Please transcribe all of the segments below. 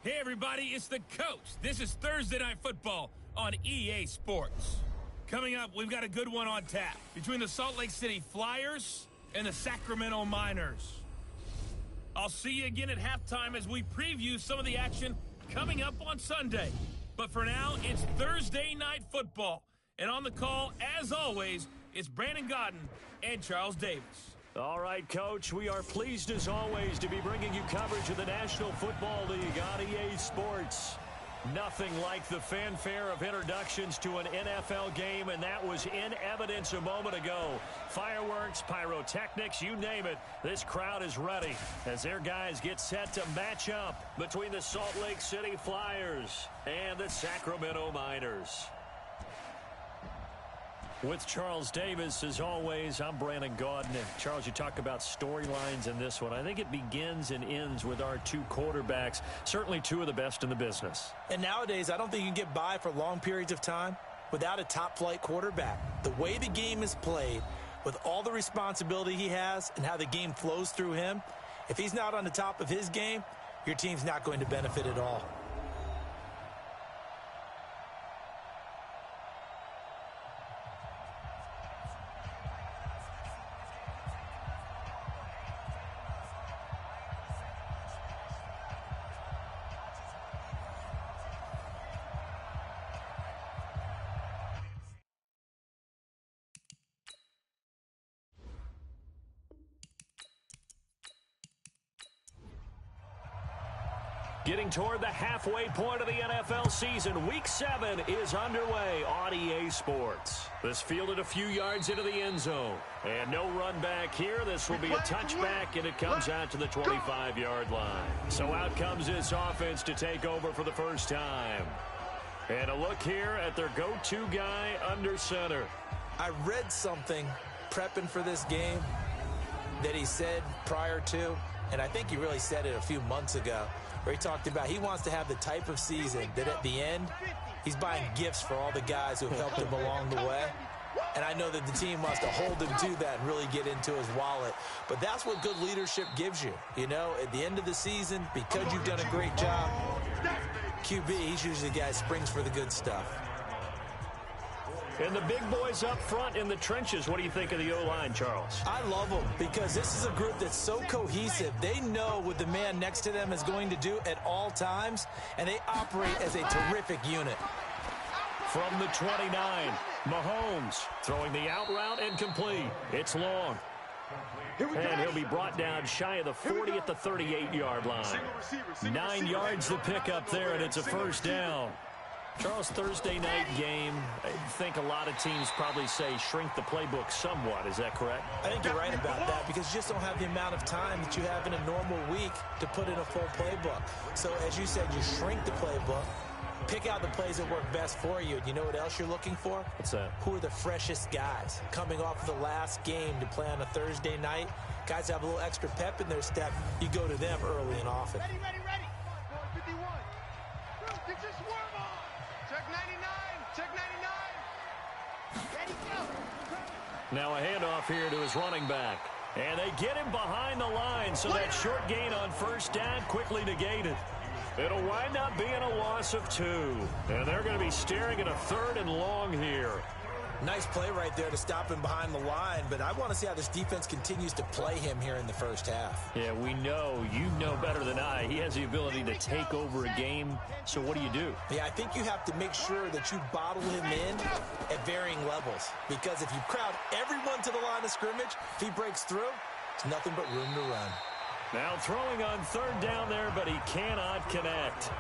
Hey everybody, it's the coach. This is Thursday Night Football on EA Sports. Coming up, we've got a good one on tap between the Salt Lake City Flyers and the Sacramento Miners. I'll see you again at halftime as we preview some of the action coming up on Sunday. But for now, it's Thursday Night Football. And on the call, as always, it's Brandon Godden and Charles Davis. All right, Coach, we are pleased as always to be bringing you coverage of the National Football League on EA Sports. Nothing like the fanfare of introductions to an NFL game, and that was in evidence a moment ago. Fireworks, pyrotechnics, you name it, this crowd is ready as their guys get set to match up between the Salt Lake City Flyers and the Sacramento Miners. With Charles Davis, as always, I'm Brandon Godden. And Charles, you talk about storylines in this one. I think it begins and ends with our two quarterbacks, certainly two of the best in the business. And nowadays, I don't think you can get by for long periods of time without a top-flight quarterback. The way the game is played, with all the responsibility he has and how the game flows through him, if he's not on the top of his game, your team's not going to benefit at all. Getting toward the halfway point of the NFL season, Week 7 is underway on EA Sports. This fielded a few yards into the end zone. And no run back here. This will be a touchback, and it comes out to the 25-yard line. So out comes this offense to take over for the first time. And a look here at their go-to guy under center. I read something prepping for this game that he said prior to, and I think he really said it a few months ago, where he talked about he wants to have the type of season that at the end, he's buying gifts for all the guys who have helped him along the way. And I know that the team wants to hold him to that and really get into his wallet. But that's what good leadership gives you. You know, at the end of the season, because you've done a great job, QB, he's usually the guy who springs for the good stuff. And the big boys up front in the trenches, what do you think of the O-line, Charles? I love them because this is a group that's so cohesive. They know what the man next to them is going to do at all times, and they operate as a terrific unit. From the 29, Mahomes throwing the out route and complete. It's long. And he'll be brought down shy of the 40 at the 38-yard line. 9 yards to pick up there, and it's a first down. Charles, Thursday night game, I think a lot of teams probably say shrink the playbook somewhat. Is that correct? I think you're right about that because you just don't have the amount of time that you have in a normal week to put in a full playbook. So as you said, you shrink the playbook, pick out the plays that work best for you. And you know what else you're looking for? What's that? Who are the freshest guys coming off the last game to play on a Thursday night? Guys have a little extra pep in their step. You go to them early and often. Ready, ready, ready. 51. Get your swarm on. Check 99. Check 99. Ready, go. Now a handoff here to his running back. And they get him behind the line, so that short gain on first down quickly negated. It'll wind up being a loss of 2. And they're going to be staring at a 3rd and long here. Nice play right there to stop him behind the line, but I want to see how this defense continues to play him here in the first half. Yeah, we know. You know better than I. He has the ability to take over a game, so what do? Yeah, I think you have to make sure that you bottle him in at varying levels, because if you crowd everyone to the line of scrimmage, if he breaks through, it's nothing but room to run. Now throwing on 3rd down there, but he cannot connect.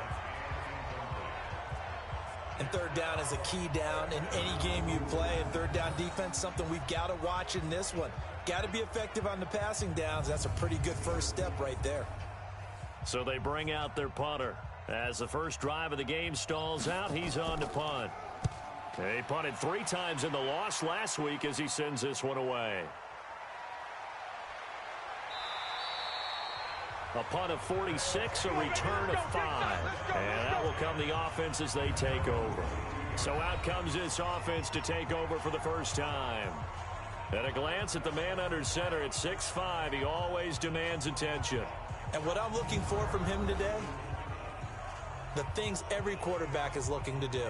And 3rd down is a key down in any game you play. And 3rd down defense, something we've got to watch in this one. Got to be effective on the passing downs. That's a pretty good first step right there. So they bring out their punter. As the first drive of the game stalls out, he's on to punt. He punted 3 times in the loss last week as he sends this one away. A punt of 46, a return of 5. And that will come the offense as they take over. So out comes this offense to take over for the first time. At a glance at the man under center at 6'5", he always demands attention. And what I'm looking for from him today, the things every quarterback is looking to do.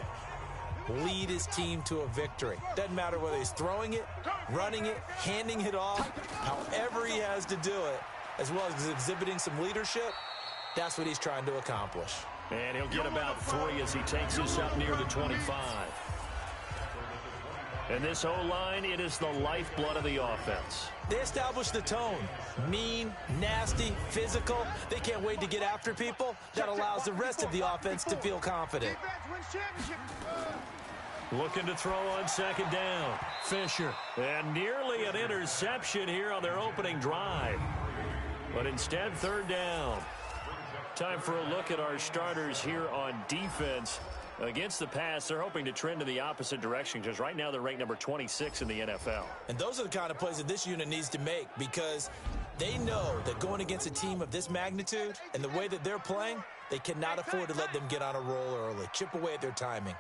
Lead his team to a victory. Doesn't matter whether he's throwing it, running it, handing it off, however he has to do it, as well as exhibiting some leadership, that's what he's trying to accomplish. And he'll get about 3 as he takes us up near the 25. And this O-line, it is the lifeblood of the offense. They establish the tone. Mean, nasty, physical. They can't wait to get after people. That allows the rest of the offense to feel confident. Looking to throw on second down. Fisher. And nearly an interception here on their opening drive. But instead, third down. Time for a look at our starters here on defense. Against the pass, they're hoping to trend in the opposite direction because right now they're ranked number 26 in the NFL. And those are the kind of plays that this unit needs to make because they know that going against a team of this magnitude and the way that they're playing, they cannot afford to let them get on a roll early. Chip away at their timing.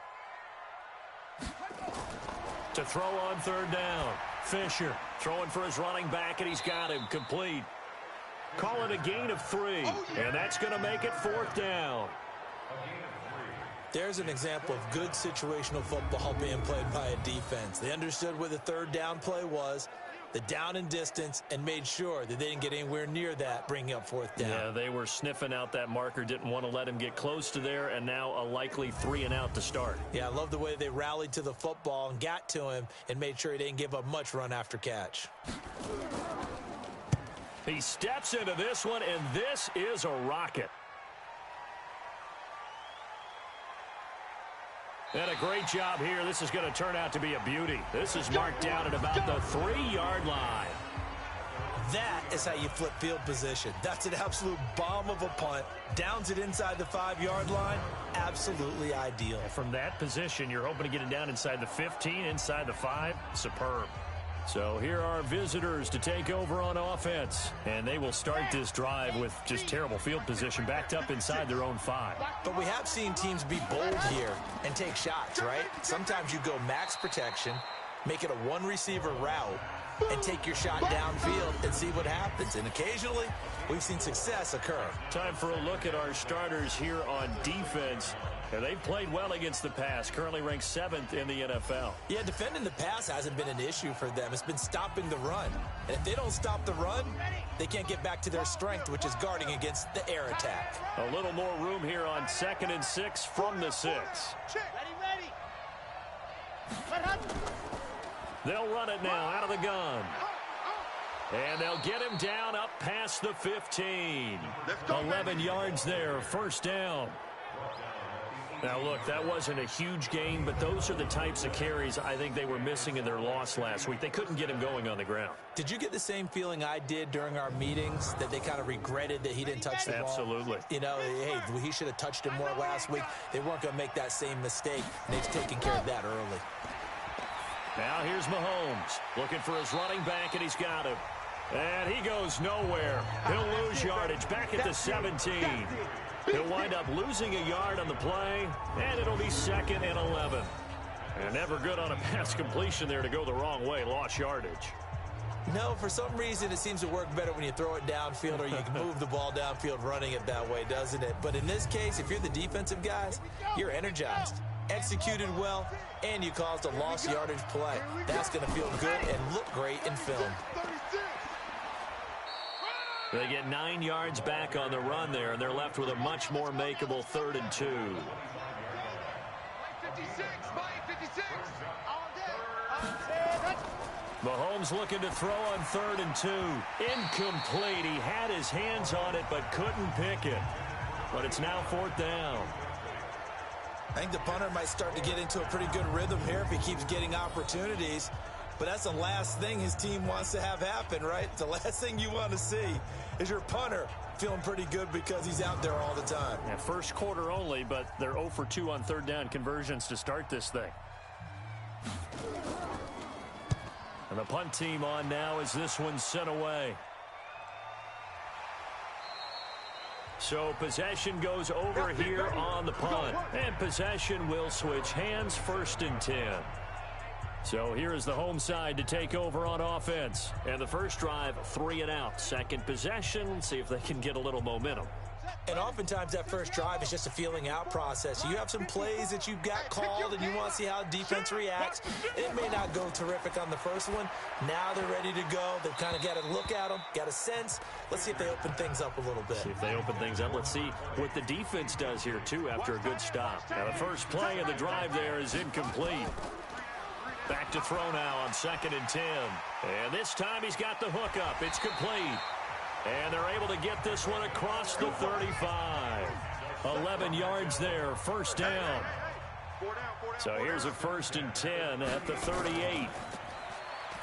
To throw on third down, Fisher throwing for his running back, and he's got him complete. Call it a gain of 3, and that's going to make it fourth down. There's an example of good situational football being played by a defense. They understood where the third down play was, the down and distance, and made sure that they didn't get anywhere near that, bringing up fourth down. Yeah, they were sniffing out that marker, didn't want to let him get close to there, and now a likely 3 and out to start. Yeah, I love the way they rallied to the football and got to him and made sure he didn't give up much run after catch. He steps into this one, and this is a rocket. And a great job here. This is going to turn out to be a beauty. This is marked down at about the 3-yard line. That is how you flip field position. That's an absolute bomb of a punt. Downs it inside the 5-yard line. Absolutely ideal. From that position, you're hoping to get it down inside the 15, inside the 5. Superb. So here are visitors to take over on offense. And they will start this drive with just terrible field position backed up inside their own 5. But we have seen teams be bold here and take shots, right? Sometimes you go max protection, make it a one-receiver route, and take your shot downfield and see what happens. And occasionally, we've seen success occur. Time for a look at our starters here on defense. And they've played well against the pass, currently ranked 7th in the NFL. Yeah, defending the pass hasn't been an issue for them. It's been stopping the run. And if they don't stop the run, they can't get back to their strength, which is guarding against the air attack. A little more room here on 2nd and 6 from the 6. They'll run it now out of the gun. And they'll get him down up past the 15. 11 yards there, first down. Now, look, that wasn't a huge gain, but those are the types of carries I think they were missing in their loss last week. They couldn't get him going on the ground. Did you get the same feeling I did during our meetings, that they kind of regretted that he didn't touch the ball? Absolutely. You know, hey, he should have touched him more last week. They weren't going to make that same mistake, and they've taken care of that early. Now here's Mahomes looking for his running back, and he's got him. And he goes nowhere. He'll lose yardage back at the 17. He'll wind up losing a yard on the play, and it'll be 2nd and 11. And never good on a pass completion there to go the wrong way. Lost yardage. No, for some reason it seems to work better when you throw it downfield or you can move the ball downfield running it that way, doesn't it? But in this case, if you're the defensive guys, you're energized, executed well, and you caused a lost yardage play. That's going to feel good and look great in film. They get 9 yards back on the run there, and they're left with a much more makeable 3rd and 2. Mahomes looking to throw on 3rd and 2. Incomplete. He had his hands on it but couldn't pick it. But it's now 4th down. I think the punter might start to get into a pretty good rhythm here if he keeps getting opportunities. But that's the last thing his team wants to have happen, right? The last thing you want to see is your punter feeling pretty good because he's out there all the time. Yeah, first quarter only, but they're 0 for 2 on 3rd down conversions to start this thing. And the punt team on now as this one's sent away. So possession goes over here on the punt. And possession will switch hands, 1st and 10. So here is the home side to take over on offense. And the first drive, 3 and out. Second possession, see if they can get a little momentum. And oftentimes that first drive is just a feeling out process. You have some plays that you've got called and you want to see how defense reacts. It may not go terrific on the first one. Now they're ready to go. They've kind of got to look at them, got a sense. Let's see if they open things up a little bit. See if they open things up. Let's see what the defense does here, too, after a good stop. Now, the first play of the drive there is incomplete. Back to throw now on 2nd and 10. And this time he's got the hook up. It's complete. And they're able to get this one across the 35. 11 yards there, first down. So here's a 1st and 10 at the 38.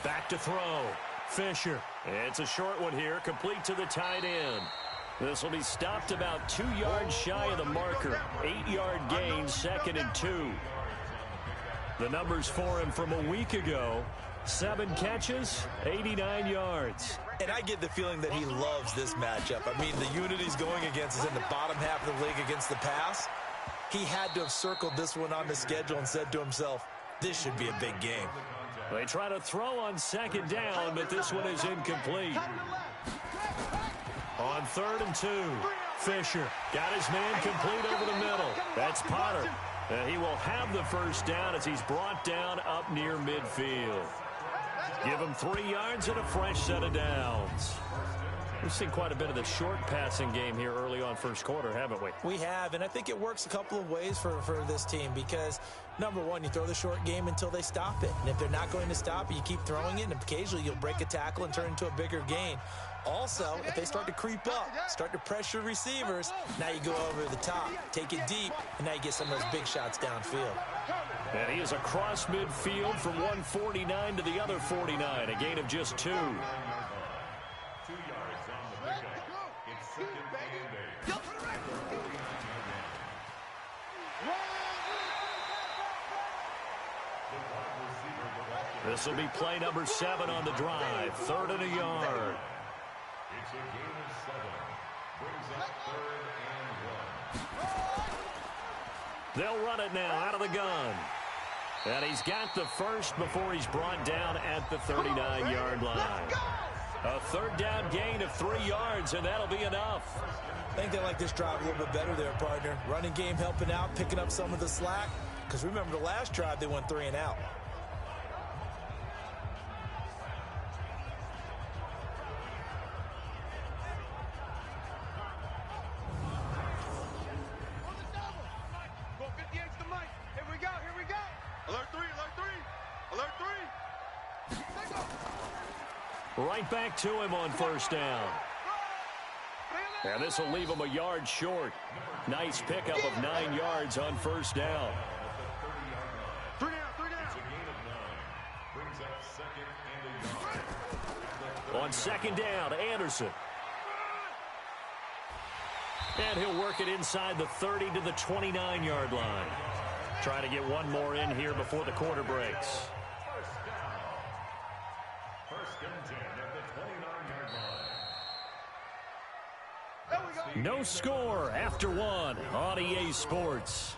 Back to throw. Fisher. It's a short one here, complete to the tight end. This will be stopped about 2 yards shy of the marker. 8-yard gain, 2nd and 2. The numbers for him from a week ago: 7 catches, 89 yards. And I get the feeling that he loves this matchup. I mean, the unit he's going against is in the bottom half of the league against the pass. He had to have circled this one on the schedule and said to himself, this should be a big game. They try to throw on 2nd down, but this one is incomplete. On 3rd and 2, Fisher got his man complete over the middle. That's Potter. He will have the first down as he's brought down up near midfield. Give him 3 yards and a fresh set of downs. We've seen quite a bit of the short passing game here early on first quarter, haven't we? We have, and I think it works a couple of ways for this team because, number one, you throw the short game until they stop it. And if they're not going to stop it, you keep throwing it, and occasionally you'll break a tackle and turn into a bigger gain. Also, if they start to creep up, start to pressure receivers, now you go over the top, take it deep, and now you get some of those big shots downfield. And he is across midfield from 149 to the other 49, a gain of just 2. 2 yards on the pickup. It's 2nd and 8. This will be play number 7 on the drive. 3rd and a yard. It's a gain of 7. Brings up 3rd and 1. They'll run it now out of the gun. And he's got the first before he's brought down at the 39-yard line. A 3rd down gain of 3 yards, and that'll be enough. I think they like this drive a little bit better there, partner. Running game helping out, picking up some of the slack. Because remember, the last drive, they went 3 and out. Right back to him on 1st down. And this will leave him a yard short. Nice pickup of 9 yards on 1st down. 3 down. It's a gain of 9. Brings up 2nd and a yard. On 2nd down, Anderson. And he'll work it inside the 30 to the 29-yard line. Trying to get one more in here before the quarter breaks. No score after 1 on EA Sports.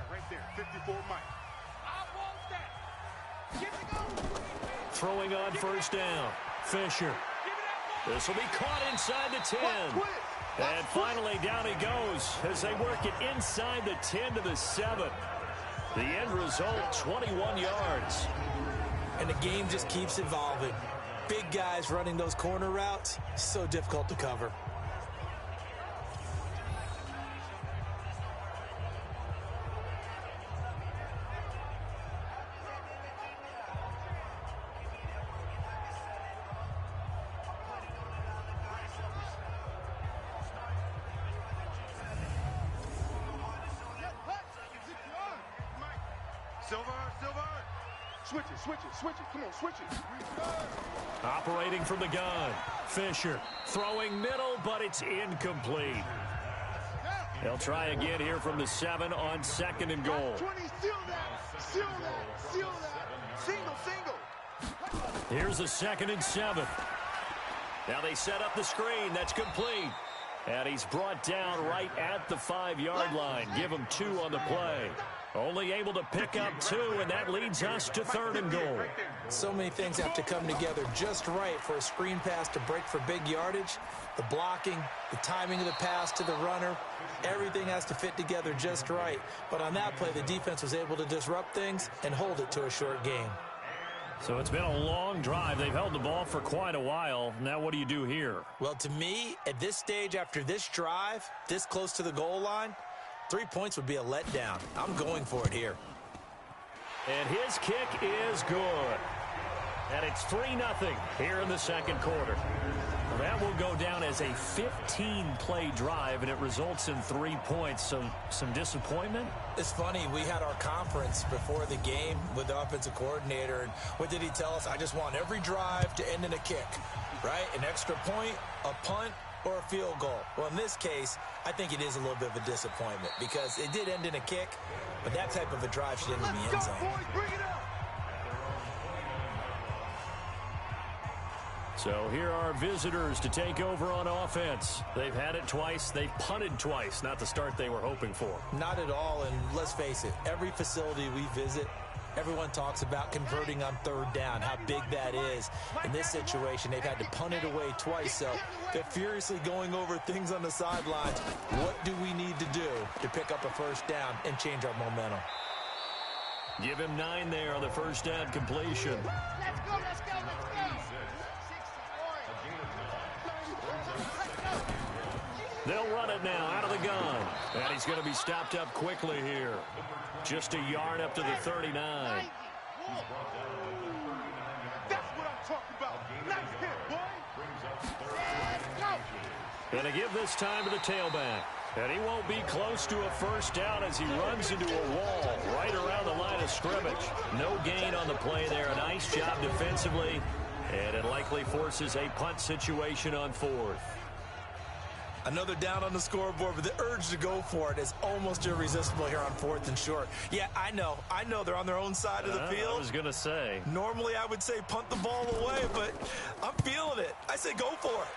Right there. 54 Mike. I want that. Give it go. Throwing on 1st down. Fisher. This will be caught inside the 10. And finally down he goes as they work it inside the 10 to the 7. The end result, 21 yards. And the game just keeps evolving. Big guys running those corner routes, so difficult to cover. Switch it. Come on, switch it. Operating from the gun. Fisher throwing middle, but it's incomplete. They'll try again here from the 7 on 2nd and goal. 20, seal that. Single. Here's a 2nd and 7. Now they set up the screen. That's complete. And he's brought down right at the 5-yard line. Give him 2 on the play. Only able to pick up 2, and that leads us to 3rd and goal. So many things have to come together just right for a screen pass to break for big yardage. The blocking, the timing of the pass to the runner, everything has to fit together just right. But on that play, the defense was able to disrupt things and hold it to a short game. So it's been a long drive. They've held the ball for quite a while. Now what do you do here? Well, to me, at this stage, after this drive, this close to the goal line, 3 points would be a letdown. I'm going for it here. And his kick is good. And it's 3-0 here in the second quarter. Well, that will go down as a 15-play drive, and it results in 3 points. So some disappointment? It's funny, we had our conference before the game with the offensive coordinator, and what did he tell us? I just want every drive to end in a kick, right? An extra point, a punt, or a field goal. Well, in this case, I think it is a little bit of a disappointment because it did end in a kick, but that type of a drive should end in the end zone. So here are visitors to take over on offense. They've had it twice. They've punted twice. Not the start they were hoping for. Not at all, and let's face it, every facility we visit, everyone talks about converting on 3rd down, how big that is. In this situation, they've had to punt it away twice, so they're furiously going over things on the sidelines. What do we need to do to pick up a 1st down and change our momentum? Give him 9 there on the 1st down completion. Let's go, let's go, let's go. They'll run it now out of the gun. And he's going to be stopped up quickly here. Just a yard up to the 39. That's what I'm talking about. Nice hit, boy. And to give this time to the tailback. And he won't be close to a 1st down as he runs into a wall right around the line of scrimmage. No gain on the play there. A nice job defensively. And it likely forces a punt situation on 4th. Another down on the scoreboard, but the urge to go for it is almost irresistible here on 4th and short. Yeah, I know they're on their own side of the field. I was going to say. Normally I would say punt the ball away, but I'm feeling it. I say go for it.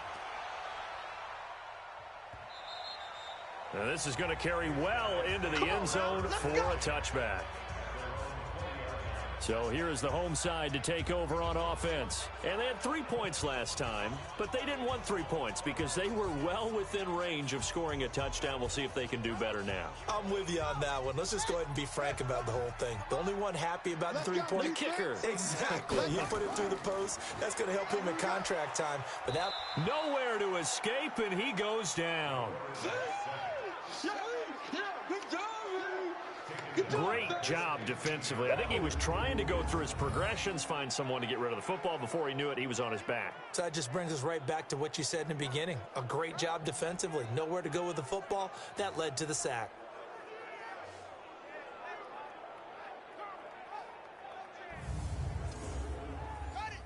Now this is going to carry well into the end zone for a touchback. So here is the home side to take over on offense. And they had 3 points last time, but they didn't want 3 points because they were well within range of scoring a touchdown. We'll see if they can do better now. I'm with you on that one. Let's just go ahead and be frank about the whole thing. The only one happy about the 3-point the kicker. Exactly. He put it through the post. That's going to help him in contract time. But that nowhere to escape, and he goes down. Great job defensively. I think he was trying to go through his progressions, find someone to get rid of the football. Before he knew it, he was on his back. So that just brings us right back to what you said in the beginning. A great job defensively. Nowhere to go with the football. That led to the sack.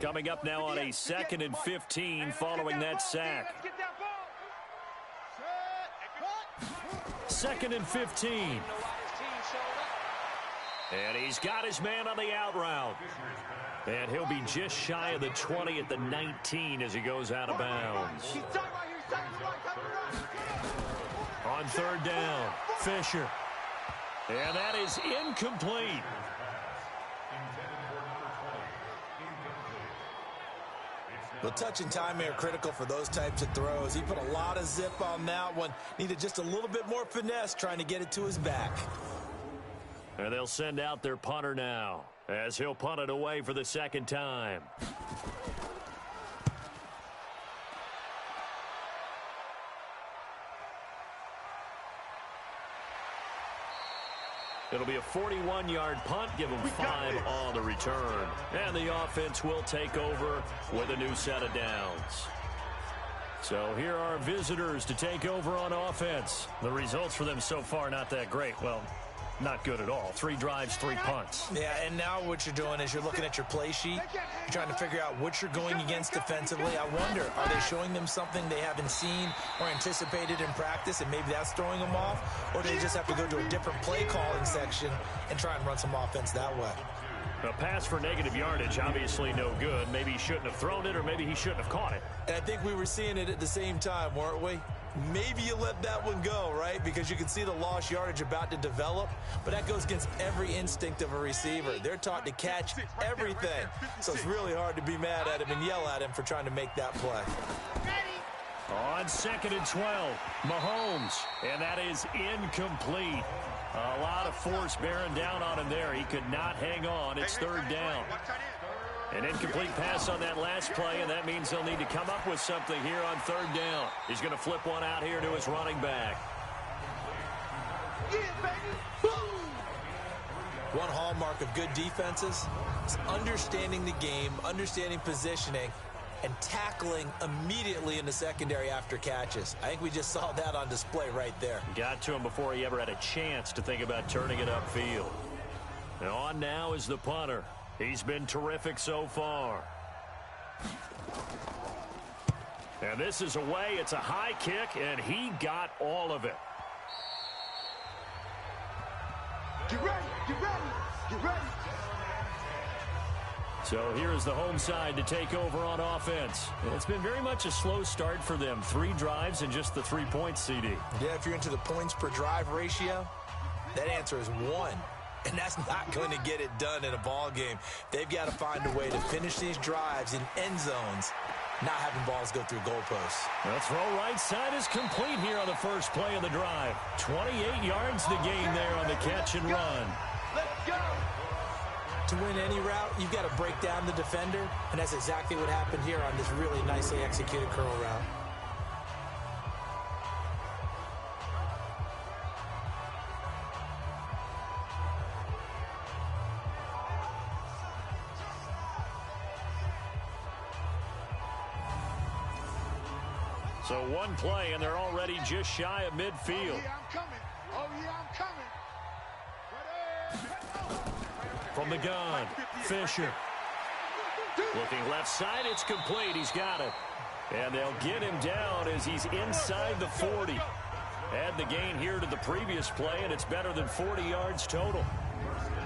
Coming up now on a 2nd and 15 following that sack. 2nd and 15. And he's got his man on the out route. And he'll be just shy of the 20 at the 19 as he goes out of bounds. On 3rd down, Fisher. And that is incomplete. Well, touch and time are critical for those types of throws. He put a lot of zip on that one. Needed just a little bit more finesse trying to get it to his back. And they'll send out their punter now as he'll punt it away for the 2nd time. It'll be a 41-yard punt. Give them 5 on the return. And the offense will take over with a new set of downs. So here are visitors to take over on offense. The results for them so far not that great. Well, not good at all. 3 drives, 3 punts. Yeah, and now what you're doing is you're looking at your play sheet. You're trying to figure out what you're going against defensively. I wonder, are they showing them something they haven't seen or anticipated in practice, and maybe that's throwing them off? Or do they just have to go to a different play calling section and try and run some offense that way? A pass for negative yardage, obviously no good. Maybe he shouldn't have thrown it, or maybe he shouldn't have caught it. And I think we were seeing it at the same time, weren't we? maybe you let that one go, right? Because you can see the lost yardage about to develop, but that goes against every instinct of a receiver. They're taught to catch everything, so it's really hard to be mad at him and yell at him for trying to make that play. On 2nd and 12, Mahomes, and that is incomplete. A lot of force bearing down on him there. He could not hang on. It's 3rd down. An incomplete pass on that last play, and that means they'll need to come up with something here on 3rd down. He's going to flip one out here to his running back. One hallmark of good defenses is understanding the game, understanding positioning, and tackling immediately in the secondary after catches. I think we just saw that on display right there. Got to him before he ever had a chance to think about turning it upfield. And on now is the punter. He's been terrific so far. And this is away. It's a high kick, and he got all of it. Get ready, get ready, get ready. So here is the home side to take over on offense. It's been very much a slow start for them. 3 drives and just the 3 points, CD. Yeah, if you're into the points per drive ratio, that answer is 1. And that's not going to get it done in a ball game. They've got to find a way to finish these drives in end zones, not having balls go through goalposts. The throw right side is complete here on the first play of the drive. 28 yards the gain there on the catch and run. Let's go. To win any route, you've got to break down the defender, and that's exactly what happened here on this really nicely executed curl route. So one play, and they're already just shy of midfield. Oh, yeah, I'm coming. Oh, yeah, I'm coming. From the gun, Fisher. Looking left side, it's complete. He's got it. And they'll get him down as he's inside the 40. Add the gain here to the previous play, and it's better than 40 yards total.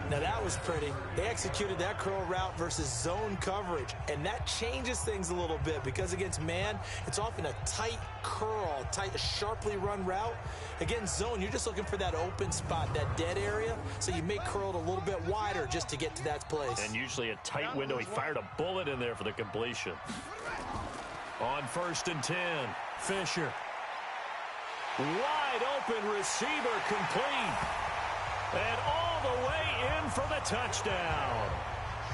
Now that was pretty. They executed that curl route versus zone coverage, and that changes things a little bit because against man, it's often a tight curl, tight, sharply run route. Against zone, you're just looking for that open spot, that dead area, so you may curl it a little bit wider just to get to that place. And usually a tight window. He fired a bullet in there for the completion. On 1st and 10, Fisher. Wide open receiver complete. And all the way in for the touchdown.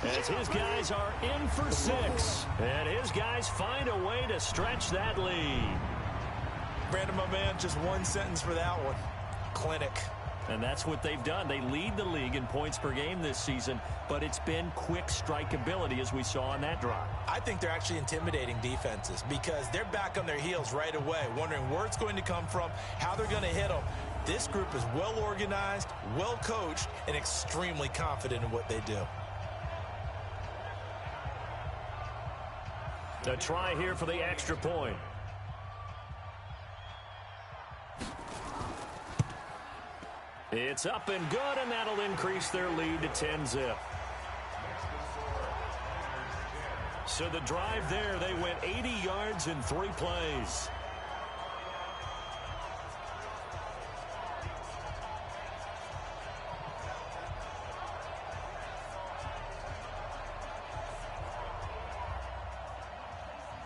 As his guys are in for 6. And his guys find a way to stretch that lead. Brandon, my man, just one sentence for that one. Clinic. And that's what they've done. They lead the league in points per game this season, but it's been quick strikeability as we saw on that drive. I think they're actually intimidating defenses because they're back on their heels right away, wondering where it's going to come from, how they're going to hit them. This group is well organized, well coached, and extremely confident in what they do. A try here for the extra point. It's up and good, and that'll increase their lead to 10-zip. So the drive there, they went 80 yards in 3 plays.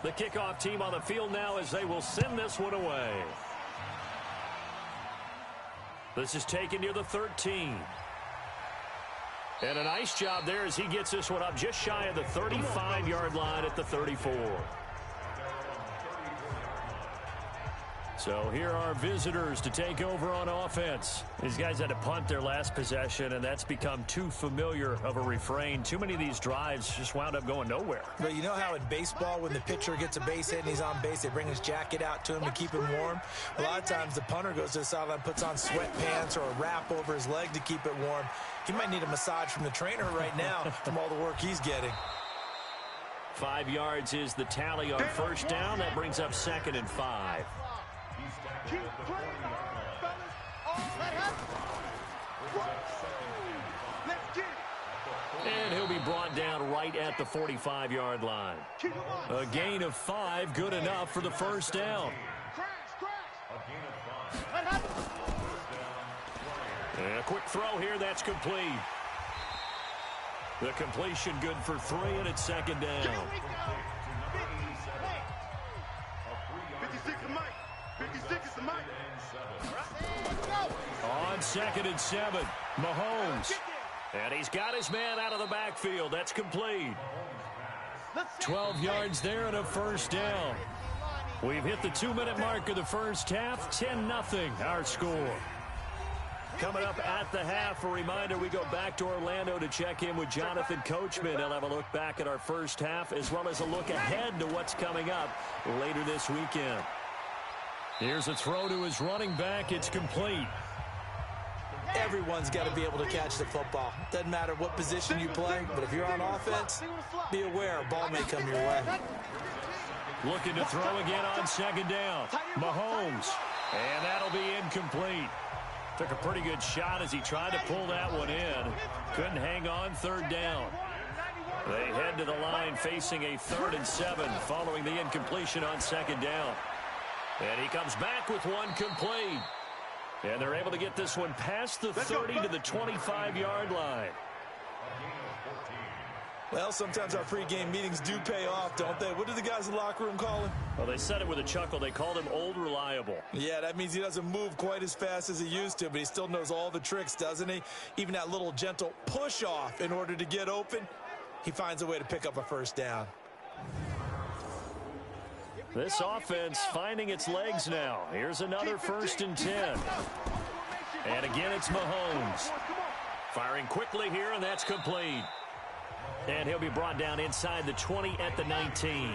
The kickoff team on the field now as they will send this one away. This is taken near the 13. And a nice job there as he gets this one up just shy of the 35-yard line at the 34. So here are visitors to take over on offense. These guys had to punt their last possession, and that's become too familiar of a refrain. Too many of these drives just wound up going nowhere. But you know how in baseball, when the pitcher gets a base hit and he's on base, they bring his jacket out to him to keep him warm? A lot of times the punter goes to the sideline, puts on sweatpants or a wrap over his leg to keep it warm. He might need a massage from the trainer right now from all the work he's getting. 5 yards is the tally on first down. That brings up 2nd and 5. Keep playing hard, fellas. All that happens. Let's get it. And he'll be brought down right at the 45-yard line. Keep him on. A gain of 5, good enough for the first down. Crash, crash. And a quick throw here, that's complete. The completion good for 3, and it's second down. 56 is Mike. 56 is the Mike. On 2nd and 7, Mahomes. And he's got his man out of the backfield. That's complete. 12 yards there and a first down. We've hit the 2-minute mark of the first half. 10-0 our score. Coming up at the half, a reminder, we go back to Orlando to check in with Jonathan Coachman. He'll have a look back at our first half as well as a look ahead to what's coming up later this weekend. Here's a throw to his running back. It's complete. Everyone's got to be able to catch the football. Doesn't matter what position you play, but if you're on offense, be aware a ball may come your way. Looking to throw again on 2nd down. Mahomes. And that'll be incomplete. Took a pretty good shot as he tried to pull that one in. Couldn't hang on 3rd down. They head to the line facing a 3rd and 7 following the incompletion on 2nd down. And he comes back with one complete. And they're able to get this one past the 30 to the 25-yard line. Well, sometimes our pregame meetings do pay off, don't they? What do the guys in the locker room call him? Well, they said it with a chuckle. They called him Old Reliable. Yeah, that means he doesn't move quite as fast as he used to, but he still knows all the tricks, doesn't he? Even that little gentle push-off in order to get open, he finds a way to pick up a first down. This offense finding its legs now. Here's another 1st and 10. And again, it's Mahomes. Firing quickly here, and that's complete. And he'll be brought down inside the 20 at the 19.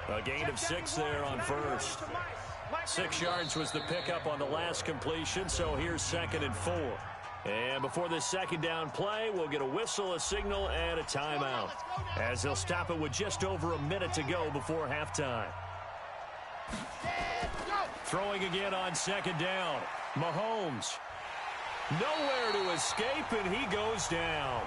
A gain of 6 there on first. 6 yards was the pickup on the last completion, so here's 2nd and 4. And before this 2nd down play, we'll get a whistle, a signal, and a timeout, as they'll stop it with just over a minute to go before halftime. Throwing again on 2nd down. Mahomes. Nowhere to escape, and he goes down.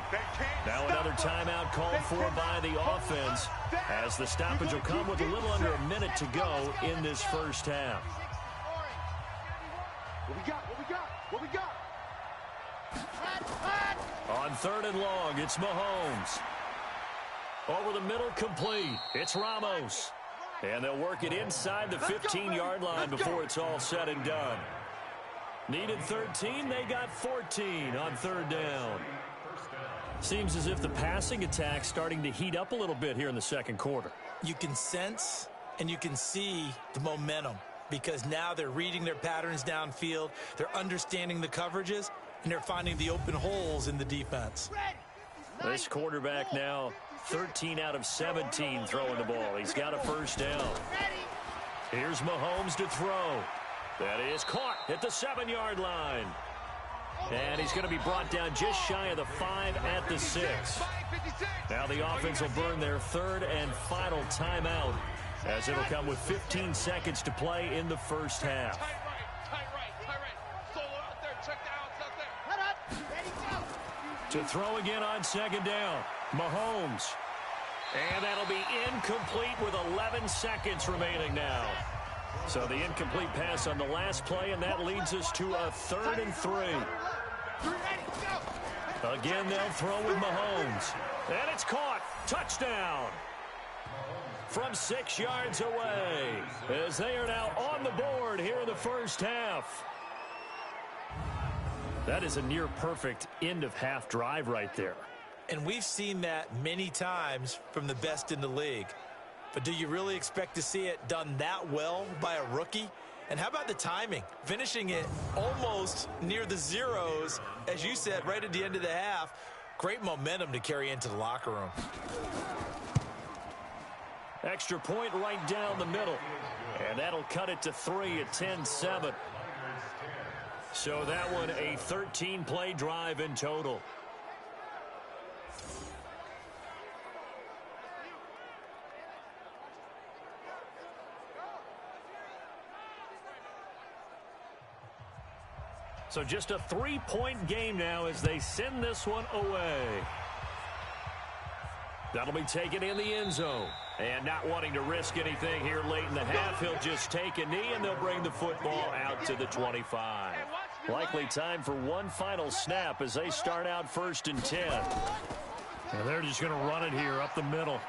Now another timeout called for by the offense, as the stoppage will come with a little under a minute to go in this first half. What we got? What we got? What we got? On 3rd and long, it's Mahomes. Over the middle, complete. It's Ramos. And they'll work it inside the 15-yard line before it's all said and done. Needed 13, they got 14 on 3rd down. Seems as if the passing attack's starting to heat up a little bit here in the 2nd quarter. You can sense and you can see the momentum because now they're reading their patterns downfield, they're understanding the coverages, and they're finding the open holes in the defense. This quarterback now 13 out of 17 throwing the ball. He's got a first down. Here's Mahomes to throw. That is caught at the 7-yard line. And he's going to be brought down just shy of the 5 at the 6. Now the offense will burn their 3rd and final timeout, as it'll come with 15 seconds to play in the first half. To throw again on 2nd down. Mahomes. And that'll be incomplete with 11 seconds remaining now. So the incomplete pass on the last play, and that leads us to a 3rd and 3. Again, they'll throw with Mahomes. And it's caught. Touchdown. From 6 yards away, as they are now on the board here in the first half. That is a near-perfect end-of-half drive right there. And we've seen that many times from the best in the league. But do you really expect to see it done that well by a rookie? And how about the timing? Finishing it almost near the zeros, as you said, right at the end of the half. Great momentum to carry into the locker room. Extra point right down the middle. And that'll cut it to 3 at 10-7. So that one a 13-play drive in total. So just a 3-point game now as they send this one away. That'll be taken in the end zone. And not wanting to risk anything here late in the half, he'll just take a knee and they'll bring the football out to the 25. Likely time for one final snap as they start out 1st and 10. And they're just going to run it here up the middle.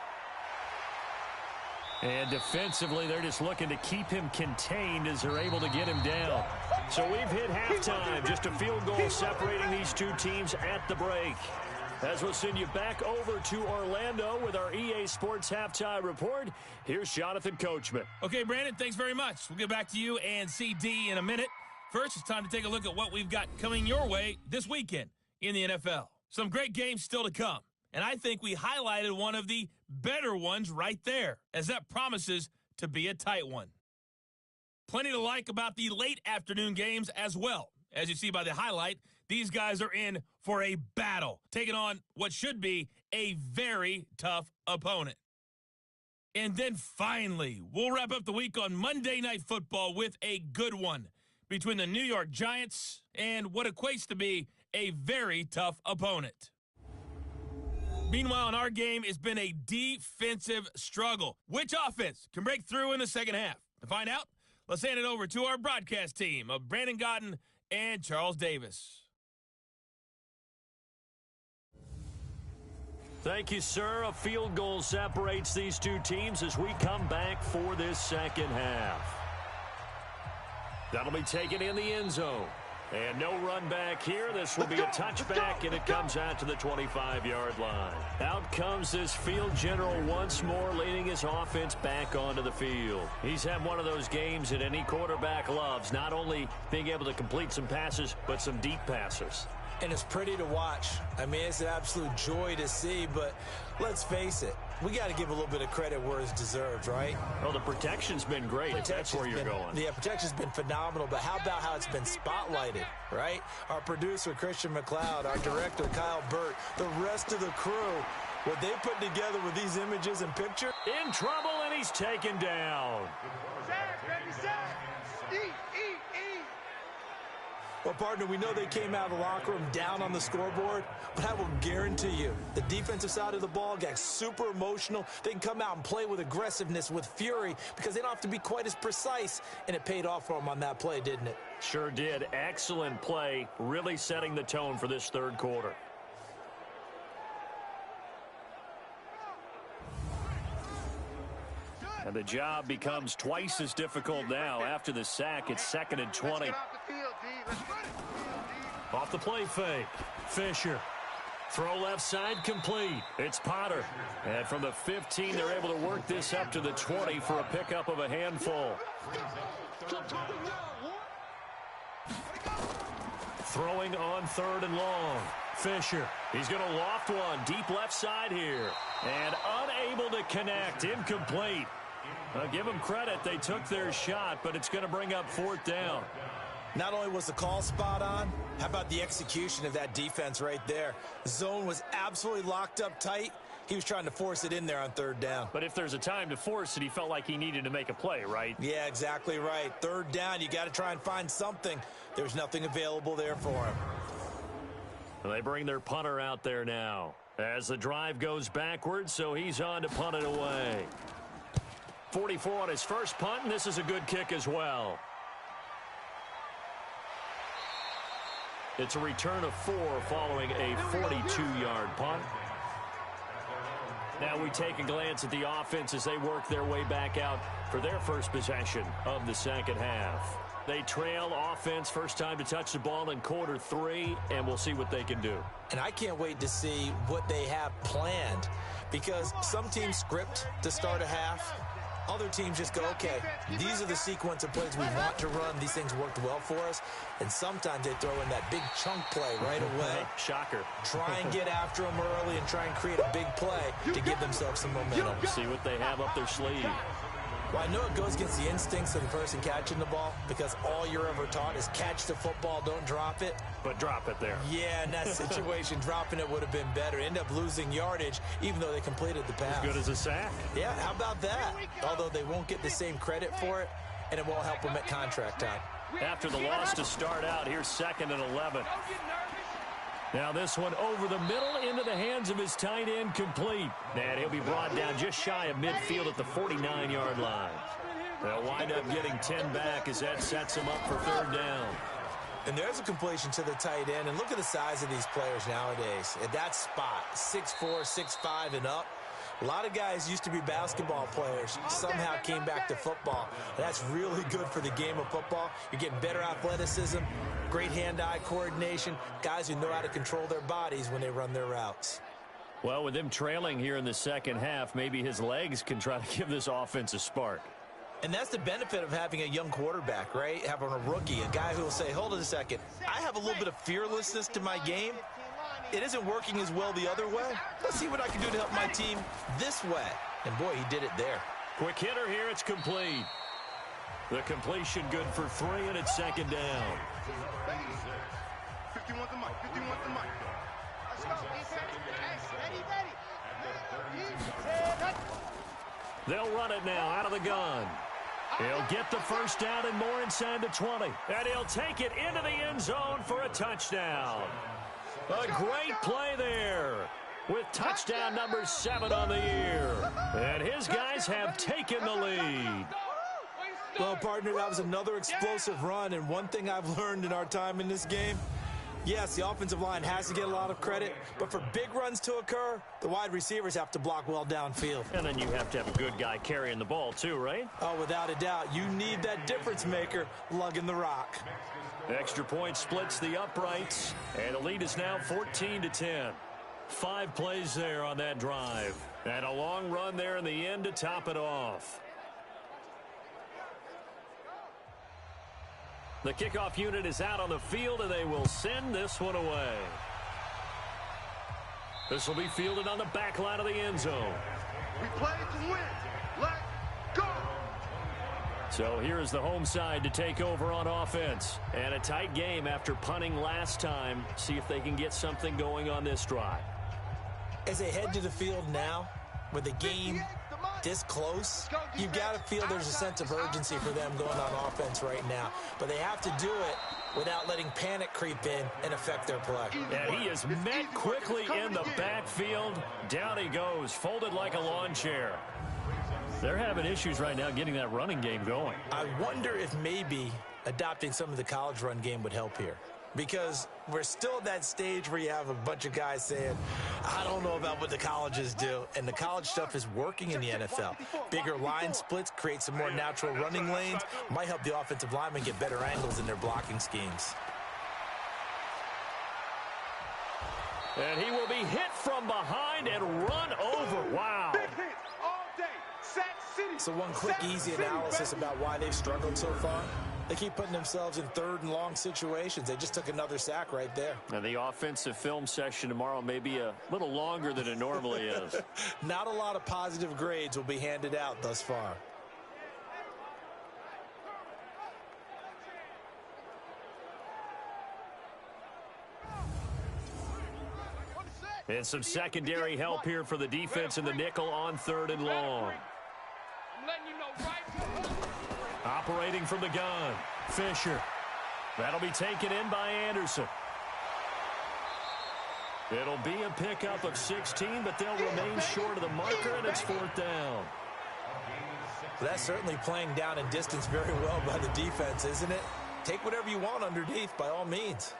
And defensively, they're just looking to keep him contained as they're able to get him down. So we've hit halftime. Just a field goal separating these two teams at the break. As we'll send you back over to Orlando with our EA Sports Halftime Report, here's Jonathan Coachman. Okay, Brandon, thanks very much. We'll get back to you and CD in a minute. First, it's time to take a look at what we've got coming your way this weekend in the NFL. Some great games still to come, and I think we highlighted one of the better ones right there, as that promises to be a tight one. Plenty to like about the late afternoon games as well. As you see by the highlight, these guys are in for a battle, taking on what should be a very tough opponent. And then finally, we'll wrap up the week on Monday Night Football with a good one between the New York Giants and what equates to be a very tough opponent. Meanwhile, in our game, it's been a defensive struggle. Which offense can break through in the second half? To find out, let's hand it over to our broadcast team of Brandon Godden and Charles Davis. Thank you, sir. A field goal separates these two teams as we come back for this second half. That'll be taken in the end zone. And no run back here. This will be a touchback, and it comes out to the 25-yard line. Out comes this field general once more, leading his offense back onto the field. He's had one of those games that any quarterback loves, not only being able to complete some passes, but some deep passes. And it's pretty to watch. I mean, it's an absolute joy to see, but let's face it. We got to give a little bit of credit where it's deserved, right? Well, the protection's been great, if that's where you're going. Yeah, protection's been phenomenal, but how about how it's been spotlighted, right? Our producer, Christian McLeod, our director, Kyle Burt, the rest of the crew, what they put together with these images and pictures. In trouble, and he's taken down. Sack, baby, sack. Eat. Well, partner, we know they came out of the locker room down on the scoreboard, but I will guarantee you the defensive side of the ball got super emotional. They can come out and play with aggressiveness, with fury, because they don't have to be quite as precise, and it paid off for them on that play, didn't it? Sure did. Excellent play, really setting the tone for this third quarter. And the job becomes twice as difficult now. After the sack, it's 2nd and 20. Off the play fake. Fisher. Throw left side complete. It's Potter. And from the 15, they're able to work this up to the 20 for a pickup of a handful. Throwing on 3rd and long. Fisher. He's going to loft one deep left side here. And unable to connect. Incomplete. Give them credit. They took their shot, but it's going to bring up 4th down. Not only was the call spot on, how about the execution of that defense right there? Zone was absolutely locked up tight. He was trying to force it in there on 3rd down. But if there's a time to force it, he felt like he needed to make a play, right? Yeah, exactly right. 3rd down, you got to try and find something. There's nothing available there for him. They bring their punter out there now as the drive goes backwards, so he's on to punt it away. 44 on his first punt, and this is a good kick as well. It's a return of 4 following a 42-yard punt. Now we take a glance at the offense as they work their way back out for their first possession of the second half. They trail offense, first time to touch the ball in quarter 3, and we'll see what they can do. And I can't wait to see what they have planned, because some teams script to start a half. Other teams just go, okay, these are the sequence of plays we want to run. These things worked well for us. And sometimes they throw in that big chunk play right away. Shocker. Try and get after them early and try and create a big play to give themselves some momentum. See what they have up their sleeve. Well, I know it goes against the instincts of the person catching the ball, because all you're ever taught is catch the football, don't drop it. But drop it there. Yeah, in that situation, dropping it would have been better. End up losing yardage, even though they completed the pass. As good as a sack. Yeah, how about that? Although they won't get the same credit for it, and it won't help them at contract time. After the loss to start out, here's 2nd and 11. Now this one over the middle into the hands of his tight end, complete. And he'll be brought down just shy of midfield at the 49-yard line. They'll wind up getting 10 back as that sets him up for 3rd down. And there's a completion to the tight end. And look at the size of these players nowadays. At that spot, 6'4", 6'5", and up. A lot of guys used to be basketball players, somehow came back to football. And that's really good for the game of football. You're getting better athleticism, great hand-eye coordination, guys who know how to control their bodies when they run their routes. Well, with them trailing here in the second half, maybe his legs can try to give this offense a spark. And that's the benefit of having a young quarterback, right? Having a rookie, a guy who will say, hold it a second, I have a little bit of fearlessness to my game. It isn't working as well the other way. Let's see what I can do to help my team this way. And boy, he did it there. Quick hitter here, it's complete. The completion good for 3, and it's second down. 51 to Mike, 51 to Mike. Let's go. Ready. They'll run it now out of the gun. He'll get the first down and more inside the 20. And he'll take it into the end zone for a touchdown. A great play there with touchdown number 7 on the year. And his guys have taken the lead. Well, partner, that was another explosive run. And one thing I've learned in our time in this game, yes, the offensive line has to get a lot of credit, but for big runs to occur, the wide receivers have to block well downfield. And then you have to have a good guy carrying the ball too, right? Oh, without a doubt. You need that difference maker lugging the rock. Extra point splits the uprights, and the lead is now 14-10. 5 plays there on that drive. And a long run there in the end to top it off. The kickoff unit is out on the field, and they will send this one away. This will be fielded on the back line of the end zone. We play to win. Let's go. So here is the home side to take over on offense. And a tight game after punting last time. See if they can get something going on this drive. As they head to the field now, with the game this close, you've got to feel there's a sense of urgency for them going on offense right now. But they have to do it without letting panic creep in and affect their play. And he is met quickly in the backfield. Down he goes, folded like a lawn chair. They're having issues right now getting that running game going. I wonder if maybe adopting some of the college run game would help here. Because we're still at that stage where you have a bunch of guys saying, I don't know about what the colleges do. And the college stuff is working in the NFL. Bigger line splits, create some more natural running lanes, might help the offensive linemen get better angles in their blocking schemes. And he will be hit from behind and run over. Wow. So one quick, easy analysis about why they've struggled so far. They keep putting themselves in third and long situations. They just took another sack right there. And the offensive film session tomorrow may be a little longer than it normally is. Not a lot of positive grades will be handed out thus far. And some secondary help here for the defense in the nickel on 3rd and long. Operating from the gun, Fisher. That'll be taken in by Anderson. It'll be a pickup of 16, but they'll remain short of the marker, and it's 4th down. Well, that's certainly playing down in distance very well by the defense, isn't it? Take whatever you want underneath, by all means.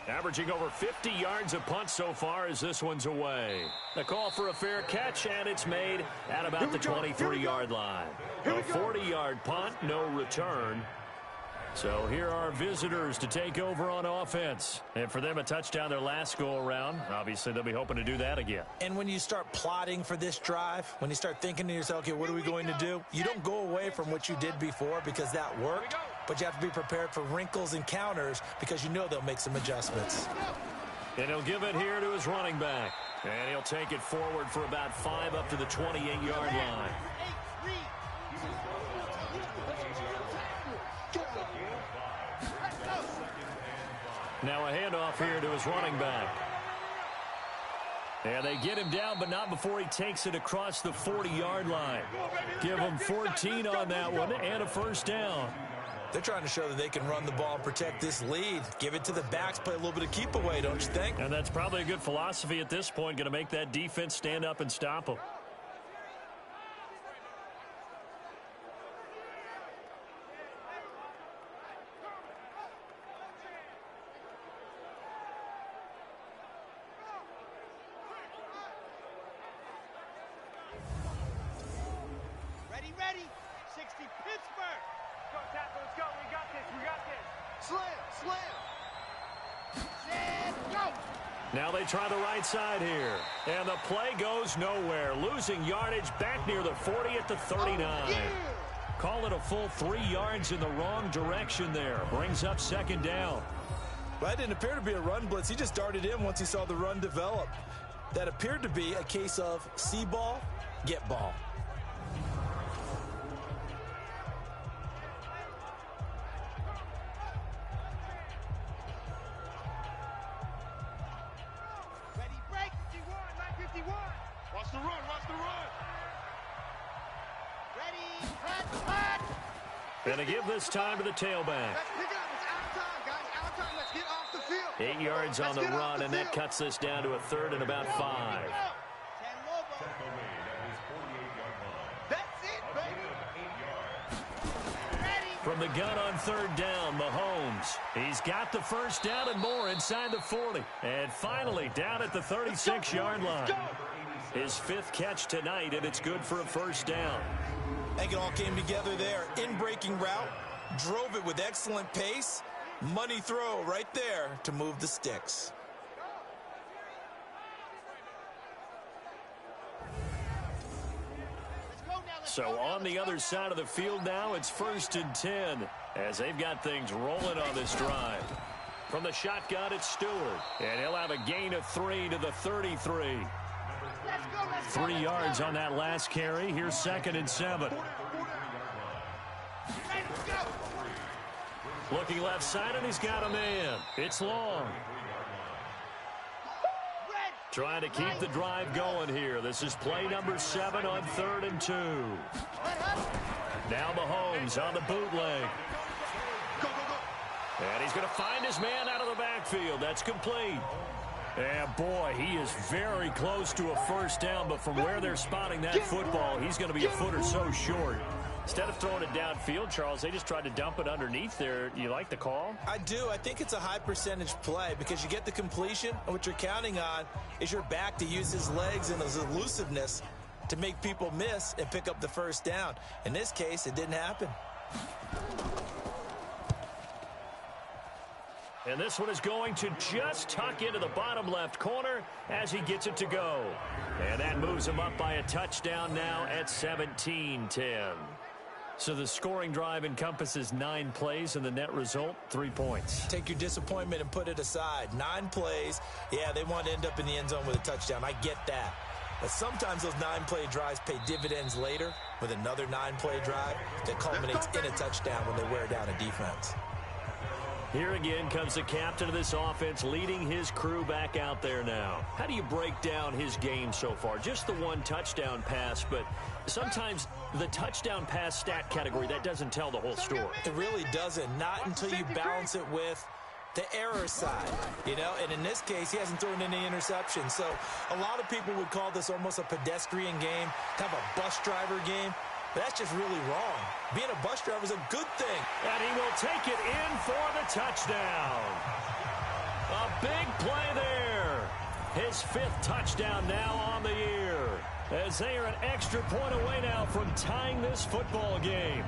Averaging over 50 yards a punt so far as this one's away. The call for a fair catch, and it's made at about the 23-yard line. A 40-yard punt, no return. So here are visitors to take over on offense. And for them, a touchdown their last go-around. Obviously, they'll be hoping to do that again. And when you start plotting for this drive, when you start thinking to yourself, okay, what are we going to do? You don't go away from what you did before because that worked. But you have to be prepared for wrinkles and counters because you know they'll make some adjustments. And he'll give it here to his running back. And he'll take it forward for about 5 up to the 28-yard line. Now a handoff here to his running back. And they get him down, but not before he takes it across the 40-yard line. Give him 14 on that one and a first down. They're trying to show that they can run the ball and protect this lead. Give it to the backs, play a little bit of keep away, don't you think? And that's probably a good philosophy at this point, going to make that defense stand up and stop them. Ready. 60 Pittsburgh. Go, tackle, let's go. We got this. Slam. Set, go. Now they try the right side here. And the play goes nowhere. Losing yardage back near the 40 at the 39. Oh, yeah. Call it a full 3 yards in the wrong direction there. Brings up second down. Well, that didn't appear to be a run blitz. He just darted in once he saw the run develop. That appeared to be a case of see ball, get ball. Watch the run. Ready, cut. Gonna give this time to the tailback. Let's pick it up. It's out of time, guys. Out of time. Let's get off the field. 8 yards on the run, and that cuts this down to a third and about 5. 10 Lobo. That's it, baby. Ready. From the gun on third down, Mahomes. He's got the first down and more inside the 40. And finally down at the 36-yard line. His 5th catch tonight, and it's good for a first down. I think it all came together there. In-breaking route, drove it with excellent pace. Money throw right there to move the sticks. So on the other side of the field now, it's 1st and 10 as they've got things rolling on this drive. From the shotgun, it's Stewart, and he'll have a gain of 3 to the 33. 3 yards on that last carry. Here's 2nd and 7. Looking left side, and he's got a man. It's long. Trying to keep the drive going here. This is play number 7 on 3rd and 2. Now Mahomes on the bootleg. And he's going to find his man out of the backfield. That's complete. And boy, he is very close to a first down, but from where they're spotting that football, he's going to be a foot or so short. Instead of throwing it downfield, Charles, they just tried to dump it underneath there. You like the call? I do. I think it's a high percentage play because you get the completion, and what you're counting on is your back to use his legs and his elusiveness to make people miss and pick up the first down. In this case, it didn't happen. And this one is going to just tuck into the bottom left corner as he gets it to go. And that moves him up by a touchdown now at 17-10. So the scoring drive encompasses 9 plays, and the net result, 3 points. Take your disappointment and put it aside. 9 plays. Yeah, they want to end up in the end zone with a touchdown. I get that. But sometimes those 9-play drives pay dividends later with another 9-play drive that culminates in a touchdown when they wear down a defense. Here again comes the captain of this offense leading his crew back out there now. How do you break down his game so far? Just the 1 touchdown pass, but sometimes the touchdown pass stat category, that doesn't tell the whole story. It really doesn't. Not until you balance it with the error side, you know, and in this case, he hasn't thrown any interceptions. So a lot of people would call this almost a pedestrian game, kind of a bus driver game. But that's just really wrong. Being a bus driver is a good thing. And he will take it in for the touchdown. A big play there. His 5th touchdown now on the year. As they are an extra point away now from tying this football game.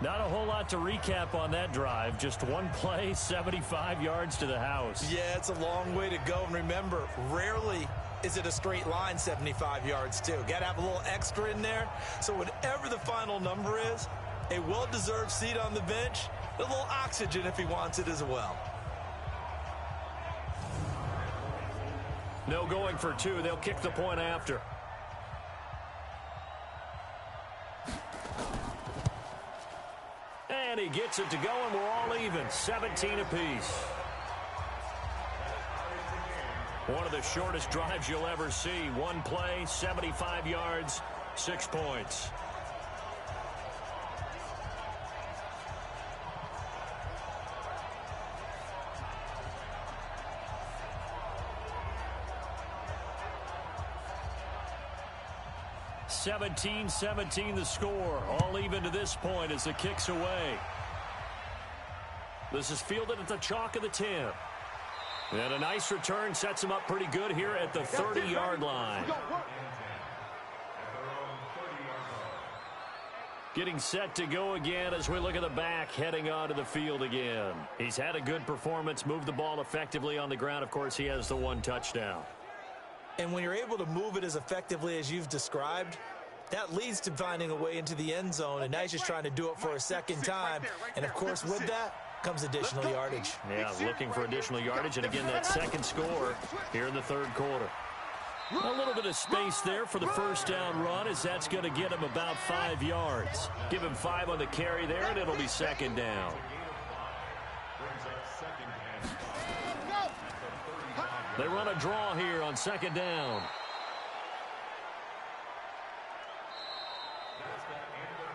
Not a whole lot to recap on that drive. Just 1 play, 75 yards to the house. Yeah, it's a long way to go. And remember, rarely is it a straight line 75 yards, too. Got to have a little extra in there. So whatever the final number is, a well-deserved seat on the bench, a little oxygen if he wants it as well. No going for 2. They'll kick the point after. And he gets it to go, and we're all even. 17 apiece. One of the shortest drives you'll ever see. One play, 75 yards, 6 points. (17-17) the score. All even to this point as the kick's away. This is fielded at the chalk of the 10. And a nice return sets him up pretty good here at the 30-yard line. Getting set to go again as we look at the back heading onto the field again. He's had a good performance, moved the ball effectively on the ground. Of course, he has the 1 touchdown. And when you're able to move it as effectively as you've described, that leads to finding a way into the end zone, and now he's just trying to do it for a second time. And, of course, with that comes additional yardage. Yeah, looking for additional yardage, and again, that second score here in the third quarter. A little bit of space there for the first down run, as that's going to get him about 5 yards. Give him 5 on the carry there, and it'll be second down. They run a draw here on second down.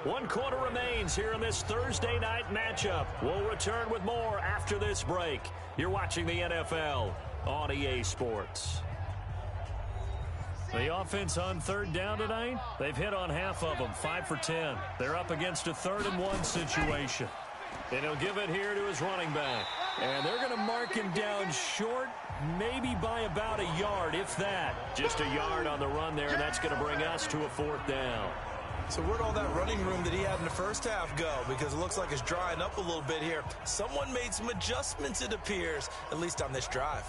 One quarter remains here in this Thursday night matchup. We'll return with more after this break. You're watching the NFL on EA Sports. The offense on third down tonight, they've hit on half of them, 5 for 10. They're up against a 3rd-and-1 situation. And he'll give it here to his running back. And they're going to mark him down short, maybe by about a yard, if that. Just a yard on the run there, and that's going to bring us to a 4th down. So where'd all that running room that he had in the first half go? Because it looks like it's drying up a little bit here. Someone made some adjustments, it appears, at least on this drive.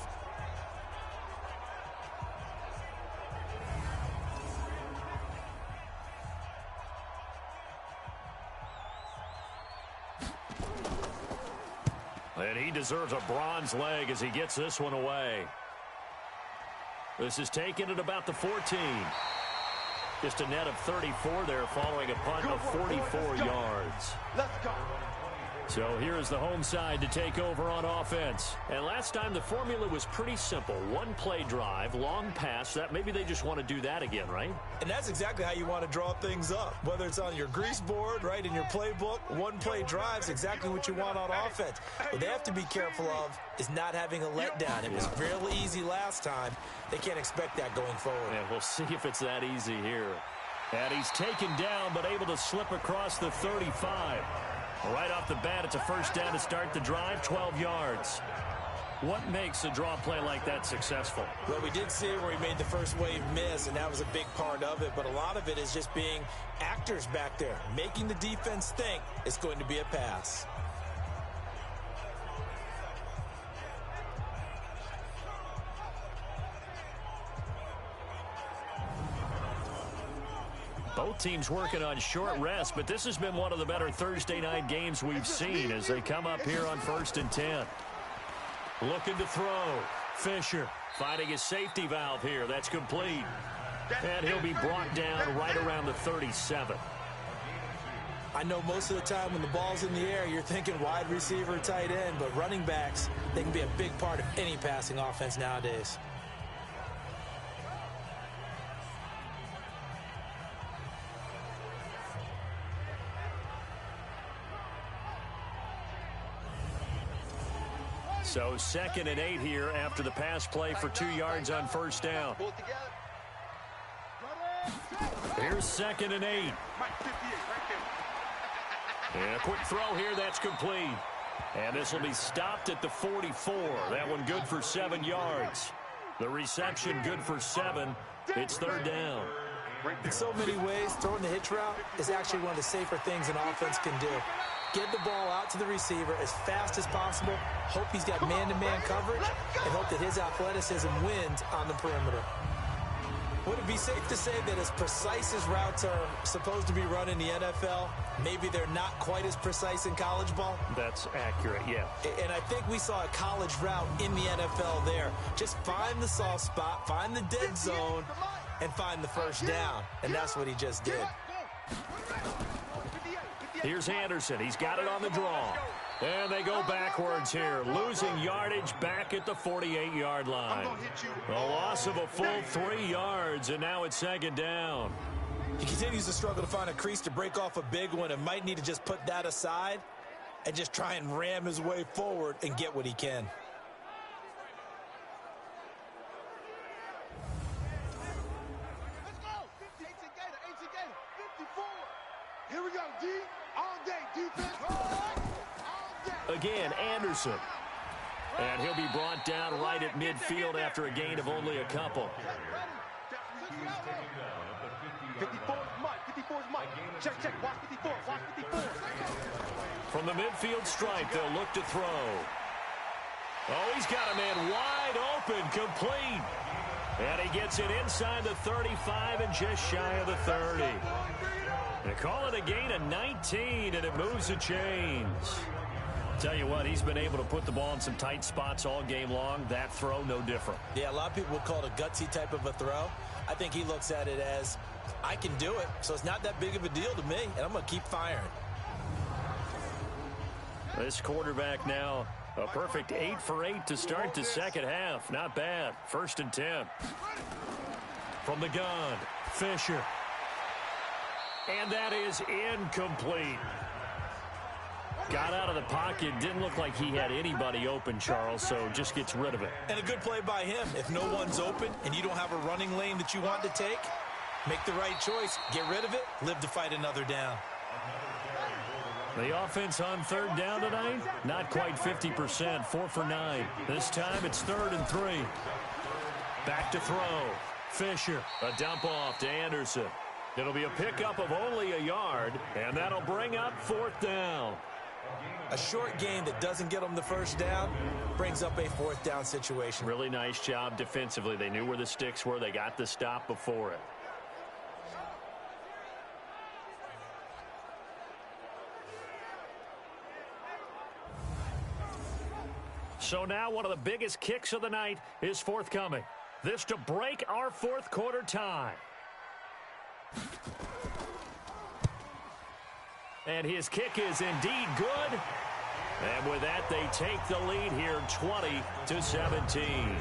And he deserves a bronze leg as he gets this one away. This is taken at about the 14. Just a net of 34 there following a punt of 44 yards. Let's go. So here's the home side to take over on offense. And last time the formula was pretty simple. 1 play drive, long pass. That maybe they just want to do that again, right? And that's exactly how you want to draw things up. Whether it's on your grease board, right, in your playbook, 1 play drive is exactly what you want on offense. What they have to be careful of is not having a letdown. It was fairly easy last time. They can't expect that going forward. Yeah, we'll see if it's that easy here. And he's taken down but able to slip across the 35. Right off the bat, it's a first down to start the drive, 12 yards. What makes a draw play like that successful? Well, we did see where he made the first wave miss, and that was a big part of it. But a lot of it is just being actors back there, making the defense think it's going to be a pass. Both teams working on short rest, but this has been one of the better Thursday night games we've seen as they come up here on 1st and 10. Looking to throw. Fisher finding his safety valve here. That's complete. And he'll be brought down right around the 37. I know most of the time when the ball's in the air, you're thinking wide receiver, tight end, but running backs, they can be a big part of any passing offense nowadays. So 2nd and 8 here after the pass play for 2 yards on first down. Here's 2nd and 8. And a quick throw here, that's complete. And this will be stopped at the 44. That one good for 7 yards. The reception good for 7. It's 3rd down. In so many ways, throwing the hitch route is actually one of the safer things an offense can do. Get the ball out to the receiver as fast as possible, hope he's got man-to-man coverage, and hope that his athleticism wins on the perimeter. Would it be safe to say that as precise as routes are supposed to be run in the NFL, maybe they're not quite as precise in college ball? That's accurate, yeah. And I think we saw a college route in the NFL there. Just find the soft spot, find the dead zone, and find the first down. And that's what he just did. Here's Anderson. He's got it on the draw. And they go backwards here, losing yardage back at the 48-yard line. A loss of a full 3 yards, and now it's second down. He continues to struggle to find a crease to break off a big one and might need to just put that aside and just try and ram his way forward and get what he can. Let's go. 58 together, 8 together, 54. Here we go, D. All day, defense. All day. Again, Anderson. And he'll be brought down right at midfield after a gain of only a couple. 54 is Mike. 54 is Mike. Check, check. Watch 54. Watch 54. From the midfield stripe, they'll look to throw. Oh, he's got a man wide open, complete. And he gets it inside the 35 and just shy of the 30. They call it a gain of 19, and it moves the chains. Tell you what, he's been able to put the ball in some tight spots all game long. That throw, no different. Yeah, a lot of people would call it a gutsy type of a throw. I think he looks at it as, I can do it, so it's not that big of a deal to me, and I'm going to keep firing. This quarterback now, a perfect 8 for 8 to start the second half. Not bad. 1st and 10. From the gun, Fisher. And that is incomplete. Got out of the pocket. Didn't look like he had anybody open, Charles, so just gets rid of it. And a good play by him. If no one's open and you don't have a running lane that you want to take, make the right choice. Get rid of it. Live to fight another down. The offense on 3rd down tonight, not quite 50%, 4 for 9. This time it's 3rd and 3. Back to throw. Fisher, a dump off to Anderson. It'll be a pickup of only a yard, and that'll bring up 4th down. A short gain that doesn't get them the 1st down brings up a 4th down situation. Really nice job defensively. They knew where the sticks were. They got the stop before it. So now one of the biggest kicks of the night is forthcoming. This to break our 4th quarter tie. And his kick is indeed good. And with that, they take the lead here 20-17.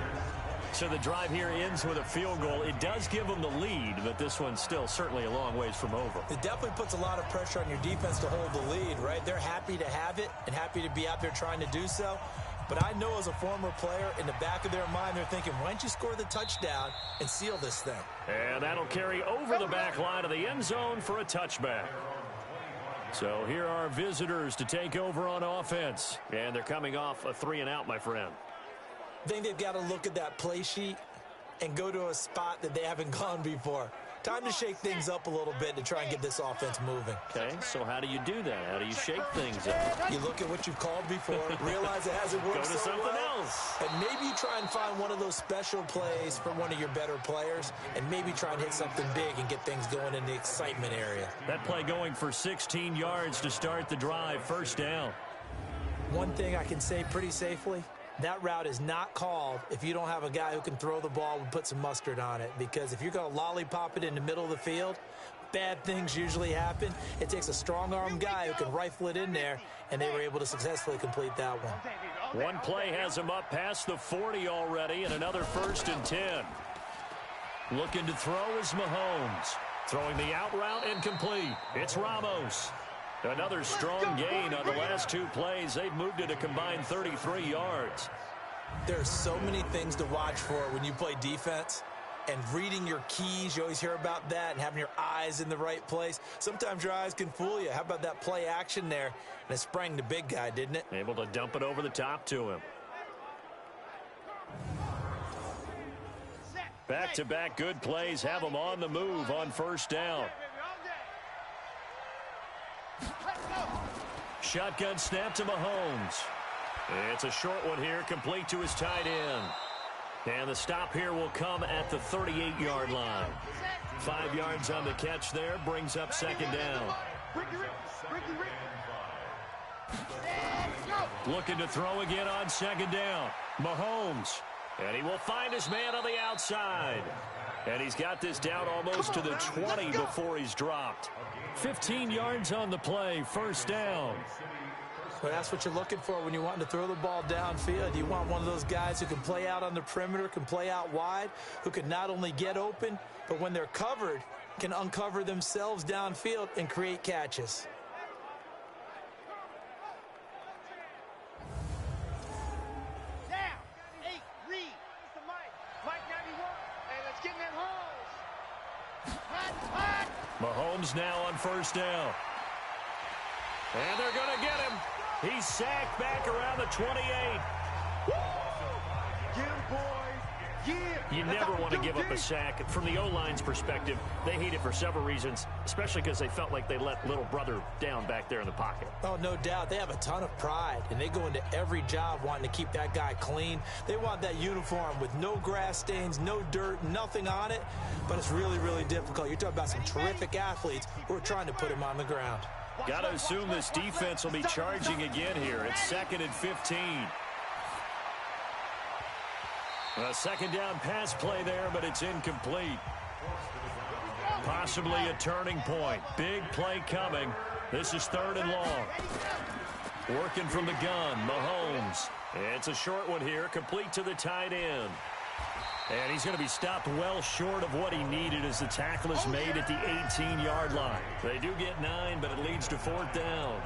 So the drive here ends with a field goal. It does give them the lead, but this one's still certainly a long ways from over. It definitely puts a lot of pressure on your defense to hold the lead, right? They're happy to have it and happy to be out there trying to do so. But I know as a former player, in the back of their mind, they're thinking, why don't you score the touchdown and seal this thing? And that'll carry over the back line of the end zone for a touchback. So here are visitors to take over on offense. And they're coming off a 3-and-out, my friend. I think they've got to look at that play sheet and go to a spot that they haven't gone before. Time to shake things up a little bit to try and get this offense moving. Okay, so how do you do that? How do you shake things up? You look at what you've called before, realize it hasn't worked Go to so something well, else. and maybe you try and find one of those special plays from one of your better players, and maybe try and hit something big and get things going in the excitement area. That play going for 16 yards to start the drive, 1st down. One thing I can say pretty safely, that route is not called if you don't have a guy who can throw the ball and put some mustard on it. Because if you're going to lollipop it in the middle of the field, bad things usually happen. It takes a strong-arm guy who can rifle it in there, and they were able to successfully complete that one. One play has him up past the 40 already, and another 1st and 10. Looking to throw is Mahomes. Throwing the out route incomplete. It's Ramos. Another strong gain on the last 2 plays. They've moved it a combined 33 yards. There's so many things to watch for when you play defense. And reading your keys, you always hear about that, and having your eyes in the right place. Sometimes your eyes can fool you. How about that play action there? And it sprang the big guy, didn't it? Able to dump it over the top to him. Back-to-back good plays have them on the move on 1st down. Shotgun snap to Mahomes. It's a short one here, complete to his tight end. And the stop here will come at the 38-yard line. 5 yards on the catch there, brings up 2nd down. Looking to throw again on 2nd down. Mahomes. And he will find his man on the outside. And he's got this down almost to the 20 before he's dropped. 15 yards on the play, 1st down. Well, that's what you're looking for when you're wanting to throw the ball downfield. You want one of those guys who can play out on the perimeter, can play out wide, who can not only get open, but when they're covered, can uncover themselves downfield and create catches. Down. 8, read. It's the Mike. Mike 91. Hey, let's get in that holes. Hot. Mahomes now on first down. And they're going to get him. He's sacked back around the 28. Get him, boys. Yeah. You never want to give up a sack. From the O-line's perspective, they hate it for several reasons, especially because they felt like they let little brother down back there in the pocket. Oh, no doubt. They have a ton of pride, and they go into every job wanting to keep that guy clean. They want that uniform with no grass stains, no dirt, nothing on it, but it's really, really difficult. You're talking about some terrific athletes who are trying to put him on the ground. Got to assume this defense will be charging again here. It's 2nd and 15. A second down pass play there, but it's incomplete. Possibly a turning point. Big play coming. This is 3rd and long. Working from the gun, Mahomes. It's a short one here, complete to the tight end. And he's going to be stopped well short of what he needed as the tackle is made at the 18-yard line. They do get 9, but it leads to 4th down.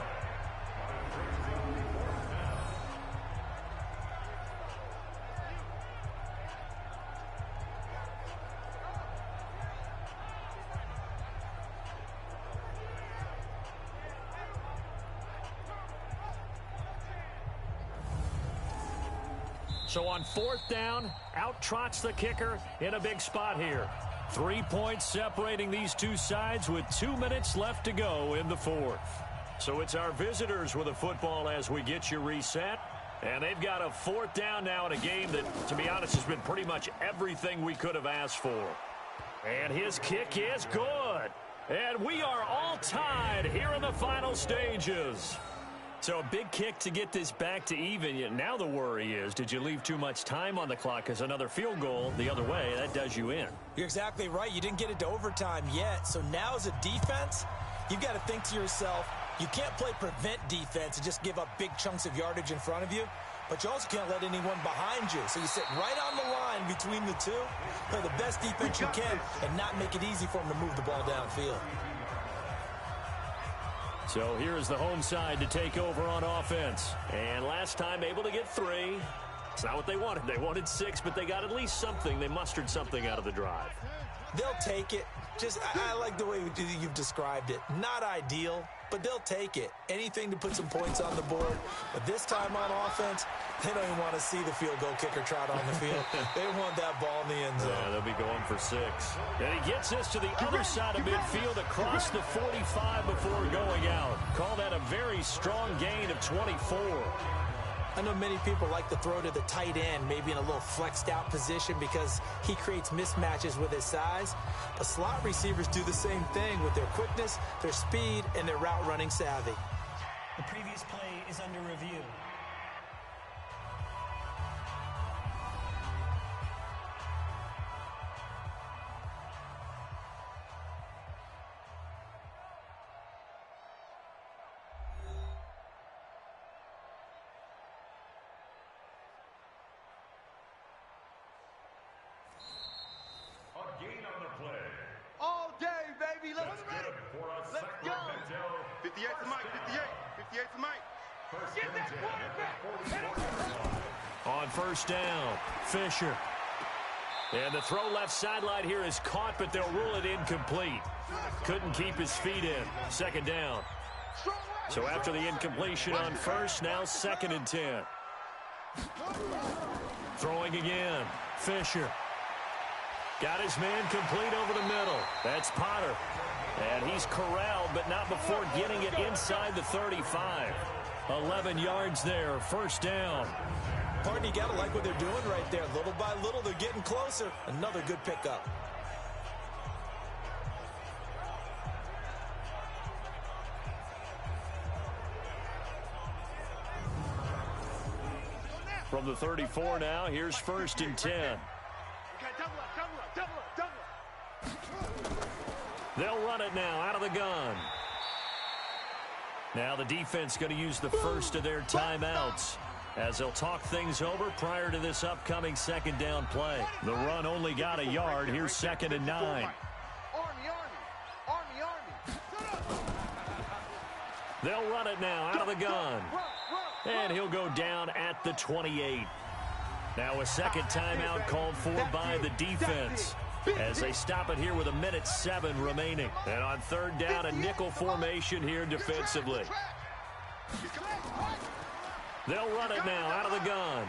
So on 4th down, out trots the kicker in a big spot here. 3 points separating these two sides with 2 minutes left to go in the 4th. So it's our visitors with the football as we get you reset. And they've got a 4th down now in a game that, to be honest, has been pretty much everything we could have asked for. And his kick is good. And we are all tied here in the final stages. So a big kick to get this back to even. Now the worry is, did you leave too much time on the clock? Because another field goal the other way, that does you in. You're exactly right. You didn't get it to overtime yet. So now as a defense, you've got to think to yourself, you can't play prevent defense and just give up big chunks of yardage in front of you. But you also can't let anyone behind you. So you sit right on the line between the two, play the best defense you can, and not make it easy for them to move the ball downfield. So here is the home side to take over on offense. And last time able to get 3. It's not what they wanted. They wanted 6, but they got at least something. They mustered something out of the drive. They'll take it. I like the way you've described it. Not ideal, but they'll take it. Anything to put some points on the board. But this time on offense, they don't even want to see the field goal kicker trot on the field. They want that ball in the end zone. Yeah, they'll be going for 6. And he gets this to the other side of midfield across the 45 before going out. Call that a very strong gain of 24. I know many people like to throw to the tight end, maybe in a little flexed out position because he creates mismatches with his size. But slot receivers do the same thing with their quickness, their speed, and their route running savvy. The previous play is under review. All day, baby. Let's go. 58 to Mike. 58 to Mike. Get that quarterback. On first down, Fisher. And the throw left sideline here is caught, but they'll rule it incomplete. Couldn't keep his feet in. 2nd down. So after the incompletion on first, now 2nd and 10. Throwing again, Fisher. Got his man complete over the middle. That's Potter. And he's corralled, but not before getting it inside the 35. 11 yards there, 1st down. Pardon, you got to like what they're doing right there. Little by little, they're getting closer. Another good pickup. From the 34 now, here's 1st and 10. They'll run it now out of the gun. Now the defense going to use the first of their timeouts as they'll talk things over prior to this upcoming second down play. The run only got a yard. Here's 2nd and 9. They'll run it now out of the gun. And he'll go down at the 28. Now a second timeout called for by the defense as they stop it here with 1:07 remaining. And on 3rd down, a nickel formation here defensively. They'll run it now out of the gun.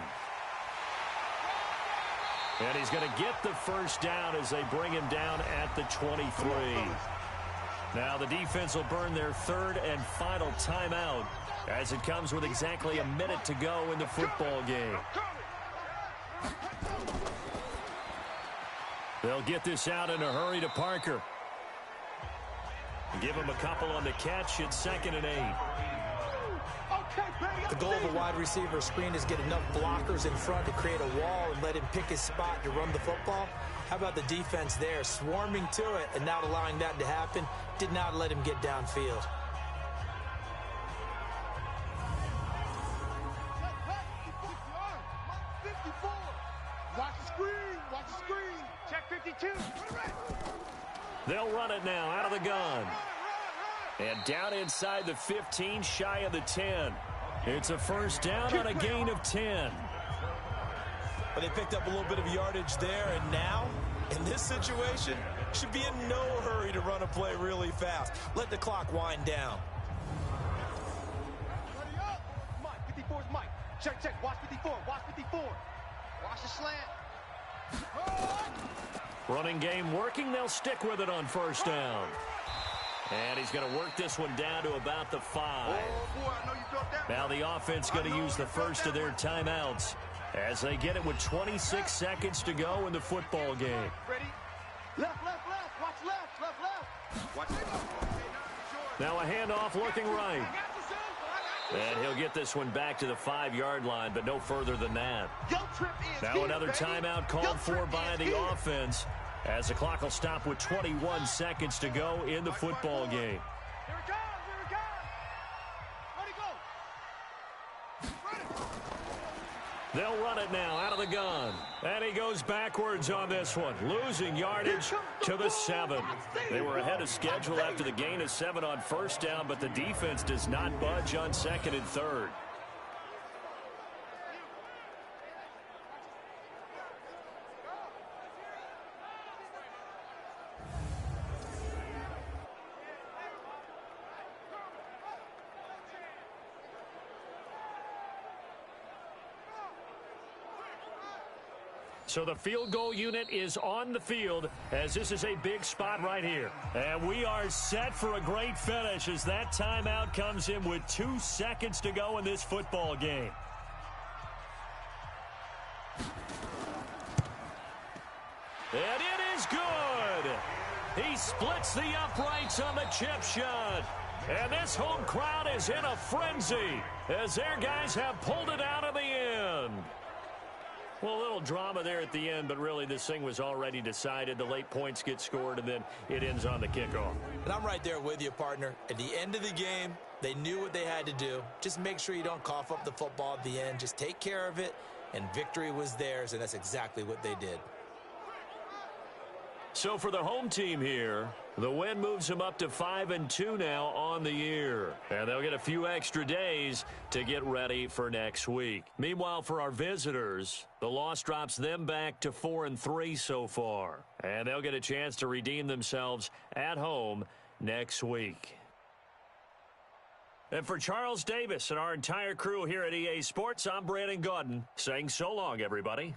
And he's going to get the first down as they bring him down at the 23. Now the defense will burn their 3rd and final timeout as it comes with exactly 1 minute to go in the football game. They'll get this out in a hurry to Parker. Give him a couple on the catch. It's 2nd and 8. The goal of a wide receiver screen is get enough blockers in front to create a wall and let him pick his spot to run the football. How about the defense there, swarming to it and not allowing that to happen? Did not let him get downfield. Watch the screen. Watch the screen. Check 52. They'll run it now out of the gun. And down inside the 15, shy of the 10. It's a first down on a gain of 10. But they picked up a little bit of yardage there, and now, in this situation, should be in no hurry to run a play really fast. Let the clock wind down. Ready up. Mike, 54 is Mike. Check, check. Watch 54. Watch 54. Watch the slant. Running game working. They'll stick with it on first down. And he's going to work this one down to about the 5. Oh, boy, I know you felt that. Now the offense going to use the first of their timeouts as they get it with 26 seconds to go in the football game. Ready? Left, left, left. Watch left, left, left. Watch it. Now a handoff looking right. And he'll get this one back to the 5-yard line, but no further than that. Now another timeout called for by the offense as the clock will stop with 21 seconds to go in the football game. Here it goes, here it goes. Ready, go. They'll run it now out of the gun. And he goes backwards on this one, losing yardage to the 7. They were ahead of schedule after the gain of 7 on first down, but the defense does not budge on 2nd and 3rd. So the field goal unit is on the field as this is a big spot right here. And we are set for a great finish as that timeout comes in with 2 seconds to go in this football game. And it is good. He splits the uprights on the chip shot. And this home crowd is in a frenzy as their guys have pulled it out of the end. Well, a little drama there at the end, but really this thing was already decided. The late points get scored, and then it ends on the kickoff. And I'm right there with you, partner. At the end of the game, they knew what they had to do. Just make sure you don't cough up the football at the end. Just take care of it, and victory was theirs, and that's exactly what they did. So for the home team here, the win moves them up to 5-2 now on the year. And they'll get a few extra days to get ready for next week. Meanwhile, for our visitors, the loss drops them back to 4-3 so far. And they'll get a chance to redeem themselves at home next week. And for Charles Davis and our entire crew here at EA Sports, I'm Brandon Gaudin saying so long, everybody.